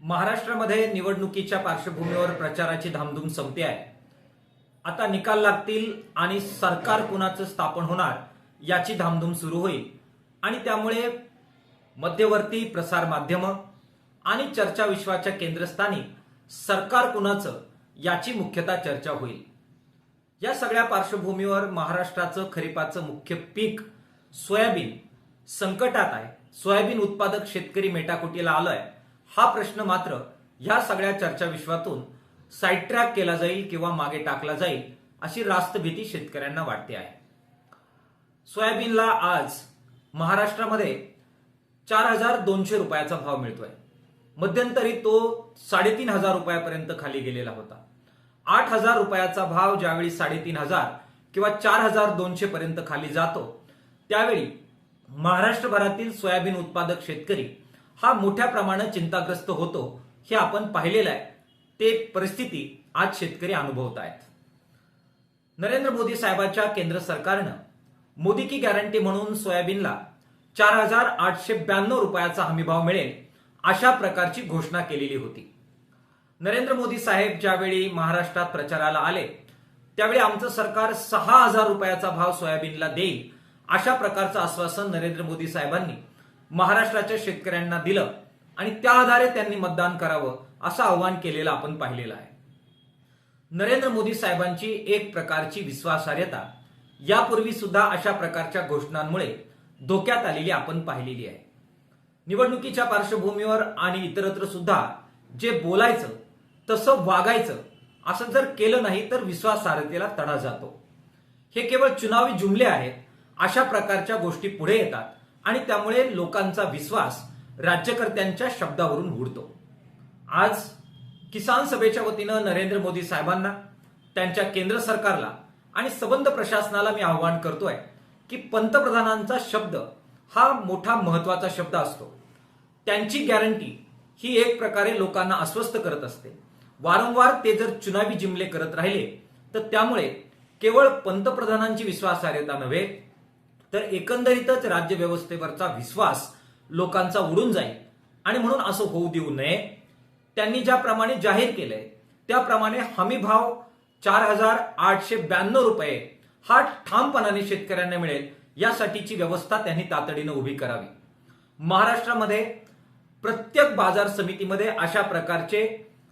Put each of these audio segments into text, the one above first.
महाराष्ट्रामध्ये निवडणुकीच्या पार्श्वभूमीवर प्रचाराची धामधूम संपते आहे। आता निकाल लागतील आणि सरकार कुणाचं स्थापन होणार याची धामधूम सुरू होईल आणि त्यामुळे मध्यवर्ती प्रसार माध्यम आणि चर्चा विश्वाच्या केंद्रस्थानी सरकार कुणाचं याची मुख्यतः चर्चा होईल। या सगळ्या पार्श्वभूमीवर महाराष्ट्राचं खरीपाचं मुख्य पीक सोयाबीन संकटात आहे। सोयाबीन उत्पादक शेतकरी मेटाकुटीला आलाय हा प्रश्न मात्र या सगळ्या चर्चा विश्वातून साइड ट्रॅक केला जाईल किंवा मागे टाकला जाईल अशी रास्त भीती शेतकऱ्यांना वाटते आहे। सोयाबीनला आज महाराष्ट्रामध्ये 4200 रुपयाचा भाव मिळतोय। मध्यंतरी तो 3500 रुपयापर्यंत खाली गेलेला होता। 8000 रुपयाचा भाव ज्यावेळी 3500 किंवा 4200 पर्यंत खाली जातो त्यावेळी महाराष्ट्रभरातील सोयाबीन उत्पादक शेतकरी हा मोठ्या प्रमाणात चिंताग्रस्त होतो हे आपण पाहिलेलं आहे। ते परिस्थिती आज शेतकरी अनुभवत आहेत। नरेंद्र मोदी साहेबांच्या केंद्र सरकारनं मोदी की गॅरंटी म्हणून सोयाबीनला 4892 रुपयाचा हमीभाव मिळेल अशा प्रकारची घोषणा केलेली होती। नरेंद्र मोदी साहेब ज्यावेळी महाराष्ट्रात प्रचाराला आले त्यावेळी आमचं सरकार 6000 रुपयाचा भाव सोयाबीनला देईल अशा प्रकारचं आश्वासन नरेंद्र मोदी साहेबांनी महाराष्ट्राच्या शेतकऱ्यांना दिलं आणि त्या आधारे त्यांनी मतदान करावं असं आवाहन केलेलं आपण पाहिलेलं आहे। नरेंद्र मोदी साहेबांची एक प्रकारची विश्वासार्हता यापूर्वी सुद्धा अशा प्रकारच्या घोषणांमुळे धोक्यात आलेली आपण पाहिलेली आहे। निवडणुकीच्या पार्श्वभूमीवर आणि इतरत्र सुद्धा जे बोलायचं तसं वागायचं असं जर केलं नाही तर विश्वासार्हतेला तडा जातो। हे केवळ चुनावी जुमले आहेत अशा प्रकारच्या गोष्टी पुढे येतात आणि त्यामुळे लोकांचा विश्वास राज्यकर्त्यांच्या शब्दावरून उडतो। आज किसान सभेच्या वतीनं नरेंद्र मोदी साहेबांना, त्यांच्या केंद्र सरकारला आणि संबंध प्रशासनाला मी आवाहन करतोय की पंतप्रधानांचा शब्द हा मोठा महत्वाचा शब्द असतो। त्यांची गॅरंटी ही एक प्रकारे लोकांना अस्वस्थ करत असते। वारंवार ते जर चुनावी जिमले करत राहिले तर त्यामुळे केवळ पंतप्रधानांची विश्वासार्हता नव्हे तर एकंदरीतच राज्य व्यवस्थेवरचा विश्वास लोकांचा उडून जाईल आणि म्हणून असं होऊ देऊ नये। त्यांनी ज्याप्रमाणे जाहीर केलंय त्याप्रमाणे हमी भाव 4892 रुपये हा ठामपणाने शेतकऱ्यांना मिळेल यासाठीची व्यवस्था त्यांनी तातडीनं उभी करावी। महाराष्ट्रामध्ये प्रत्येक बाजार समितीमध्ये अशा प्रकारचे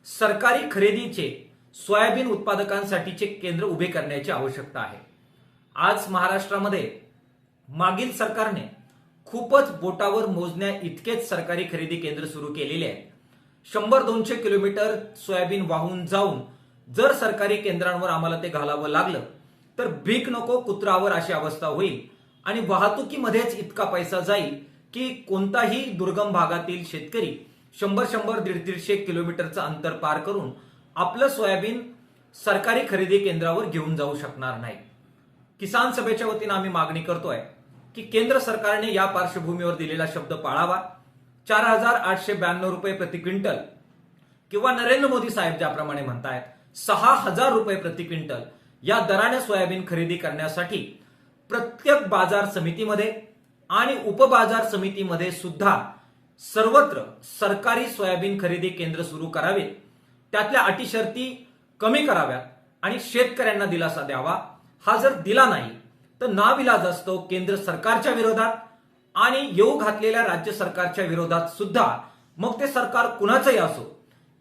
सरकारी खरेदीचे सोयाबीन उत्पादकांसाठीचे केंद्र उभे करण्याची आवश्यकता आहे। आज महाराष्ट्रामध्ये मागील सरकारने खूपच बोटावर मोजण्या इतकेच सरकारी खरेदी केंद्र सुरू केलेले आहेत। 100-200 किलोमीटर सोयाबीन वाहून जाऊन जर सरकारी केंद्रांवर आम्हाला ते घालावं लागलं तर भीक नको कुत्रावर अशी अवस्था होईल आणि वाहतुकीमध्येच इतका पैसा जाईल की कोणताही दुर्गम भागातील शेतकरी 100-150 किलोमीटरचं अंतर पार करून आपलं सोयाबीन सरकारी खरेदी केंद्रावर घेऊन जाऊ शकणार नाही। किसान सभेच्या वतीनं आम्ही मागणी करतोय की केंद्र सरकारने या पार्श्वभूमीवर दिलेला शब्द पाळावा। 4892 रुपये प्रति क्विंटल किंवा नरेंद्र मोदी साहेब ज्याप्रमाणे म्हणतायत 6000 रुपये प्रति क्विंटल या दराने सोयाबीन खरेदी करण्यासाठी प्रत्येक बाजार समितीमध्ये आणि उपबाजार समितीमध्ये सुद्धा सर्वत्र सरकारी सोयाबीन खरेदी केंद्र सुरू करावेत। त्यातल्या अटी शर्ती कमी कराव्यात आणि शेतकऱ्यांना दिलासा द्यावा। हा जर दिला नाही तर नाविलाज असतो केंद्र सरकारच्या विरोधात आणि येऊ घातलेल्या राज्य सरकारच्या विरोधात सुद्धा मग ते सरकार कुणाचंही असो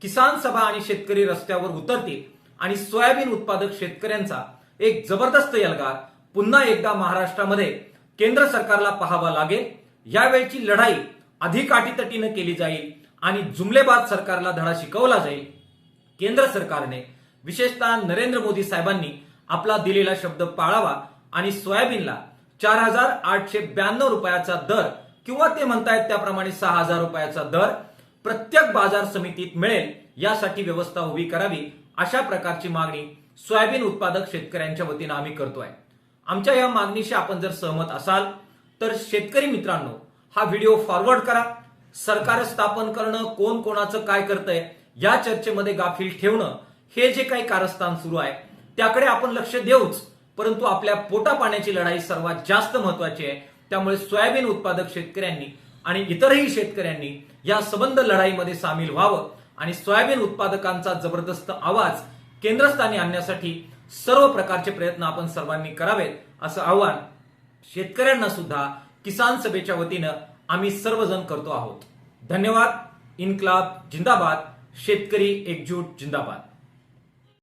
किसान सभा आणि शेतकरी रस्त्यावर उतरतील आणि सोयाबीन उत्पादक शेतकऱ्यांचा एक जबरदस्त एल्गार पुन्हा एकदा महाराष्ट्रामध्ये केंद्र सरकारला पाहावा लागेल। यावेळची लढाई अधिक अटीतटीनं केली जाईल आणि जुमलेबाज सरकारला धडा शिकवला जाईल। केंद्र सरकारने विशेषतः नरेंद्र मोदी साहेबांनी आपला दिलेला शब्द पाळावा आणि सोयाबीनला 4892 रुपयाचा दर किंवा ते म्हणतायत त्याप्रमाणे 6000 रुपयाचा दर प्रत्येक बाजार समितीत मिळेल यासाठी व्यवस्था उभी करावी अशा प्रकारची मागणी सोयाबीन उत्पादक शेतकऱ्यांच्या वतीनं आम्ही करतोय। आमच्या या मागणीशी आपण जर सहमत असाल तर शेतकरी मित्रांनो हा व्हिडिओ फॉरवर्ड करा। सरकार स्थापन करणं कोण कोणाचं काय करतंय या चर्चेमध्ये गाफील ठेवणं हे जे काही कारस्थान सुरू आहे त्याकडे आपण लक्ष देऊच, परंतु आपल्या पोटा पाण्याची लढाई सर्वात जास्त महत्वाची आहे। त्यामुळे सोयाबीन उत्पादक शेतकऱ्यांनी आणि इतरही शेतकऱ्यांनी या सबंध लढाईमध्ये सामील व्हावं आणि सोयाबीन उत्पादकांचा जबरदस्त आवाज केंद्रस्थानी आणण्यासाठी सर्व प्रकारचे प्रयत्न आपण सर्वांनी करावेत असं आवाहन शेतकऱ्यांना सुद्धा किसान सभेच्या वतीनं आम्ही सर्वजण करतो आहोत. धन्यवाद. इन्क्लाब जिंदाबाद. शेतकरी एकजूट जिंदाबाद.